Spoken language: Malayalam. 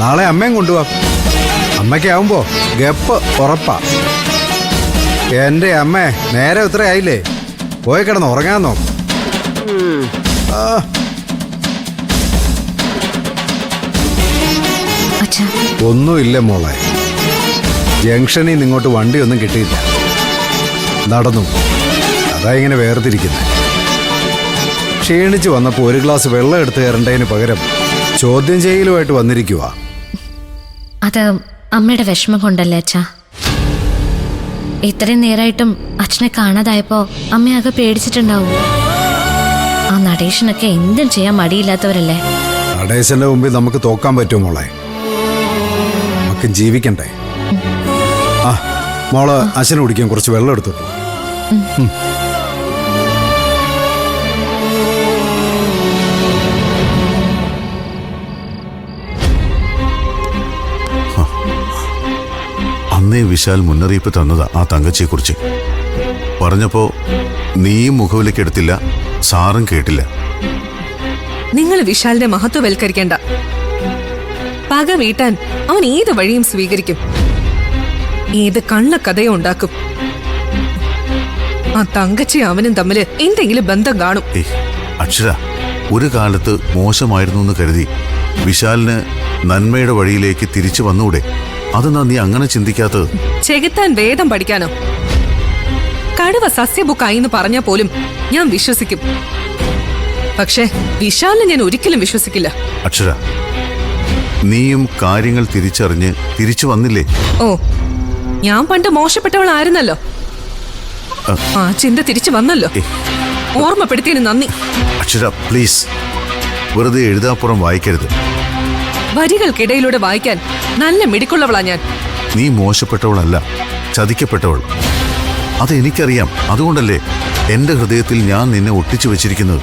നാളെ അമ്മയും കൊണ്ടുപോവാം. അമ്മയ്ക്കാവുമ്പോ ഗപ്പ് ഉറപ്പാ. എന്റെ അമ്മേ, നേരെ ഉത്തരയായില്ലേ? പോയി കിടന്ന് ഉറങ്ങാൻ നോക്കും. ഒന്നുമില്ല മോളെ, ജംഗ്ഷനിൽ നിന്ന് ഇങ്ങോട്ട് വണ്ടിയൊന്നും കിട്ടിയില്ല. നടന്നു, അതാ ഇങ്ങനെ വേർതിരിക്കുന്നത്. ക്ഷീണിച്ച് വന്നപ്പോൾ ഒരു ഗ്ലാസ് വെള്ളം എടുത്ത് കയറേണ്ടതിന് പകരം ചോദ്യം ചെയ്യലുമായിട്ട് വന്നിരിക്കുക. അത് അമ്മയുടെ വിഷമം കൊണ്ടല്ലേ അച്ഛാ? ഇത്രയും നേരമായിട്ടും അച്ഛനെ കാണാതായപ്പോ അമ്മയാകെ പേടിച്ചിട്ടുണ്ടാവും. ആ നടേശനൊക്കെ എന്തും ചെയ്യാൻ മടിയില്ലാത്തവരല്ലേ. നടേശന്റെ മുമ്പിൽ നമുക്ക് തോക്കാൻ പറ്റുമോ മോളെ? നമുക്ക് ജീവിക്കണ്ടേ? ആ മോള് അച്ഛനെ കുടിക്കാൻ കുറച്ച് വെള്ളം എടുത്തിട്ടു. അന്നേ വിശാൽ മുന്നറിയിപ്പ് തന്നതാ ആ തങ്കച്ചിയെക്കുറിച്ച്. പറഞ്ഞപ്പോ നീയും മുഖവിലേക്ക് എടുത്തില്ല, സാറും കേട്ടില്ല. നിങ്ങൾ വിശാലിനെ മഹത്വവൽക്കരിക്കേണ്ട. പക വീട്ടാൻ അവൻ ഏത് വഴിയും സ്വീകരിക്കും, ഏത് കള്ളക്കഥയും ഉണ്ടാക്കും. ആ തങ്കച്ചി അവനും തമ്മില് എന്തെങ്കിലും ബന്ധം കാണും. അക്ഷര, ഒരു കാലത്ത് മോശമായിരുന്നു എന്ന് കരുതി വിശാലിന് നന്മയുടെ വഴിയിലേക്ക് തിരിച്ചു വന്നൂടെ? അതെന്നാ നീ അങ്ങനെ ചിന്തിക്കാത്തത്? ചെകുത്താൻ വേദം പഠിക്കാനോ? കടുവ സസ്യബുക്കായിന്ന് പറഞ്ഞാൽ പോലും ഞാൻ വിശ്വസിക്കും. പക്ഷേ വിശാലിനെ ഞാൻ ഒരിക്കലും വിശ്വസിക്കില്ല. അക്ഷര, നീയും കാര്യങ്ങൾ തിരിച്ചറിഞ്ഞ് തിരിച്ചു വന്നില്ലേ? ഓ, ഞാൻ പണ്ട് മോശപ്പെട്ടവളായിരുന്നല്ലോ. ആ ചിന്ത തിരിച്ചു വന്നല്ലോ. ഓർമ്മപ്പെടുത്തിയതിന് നന്ദി. അക്ഷര പ്ലീസ്, വെറുതെ എഴുതാപ്പുറം വായിക്കരുത്. വരികൾക്കിടയിലൂടെ വായിക്കാൻ നല്ല മിടിക്കുള്ളവളാ ഞാൻ. നീ മോശപ്പെട്ടവളല്ല, ചതിക്കപ്പെട്ടവൾ. അതെനിക്കറിയാം. അതുകൊണ്ടല്ലേ എന്റെ ഹൃദയത്തിൽ ഞാൻ നിന്നെ ഒട്ടിച്ചു വെച്ചിരിക്കുന്നത്.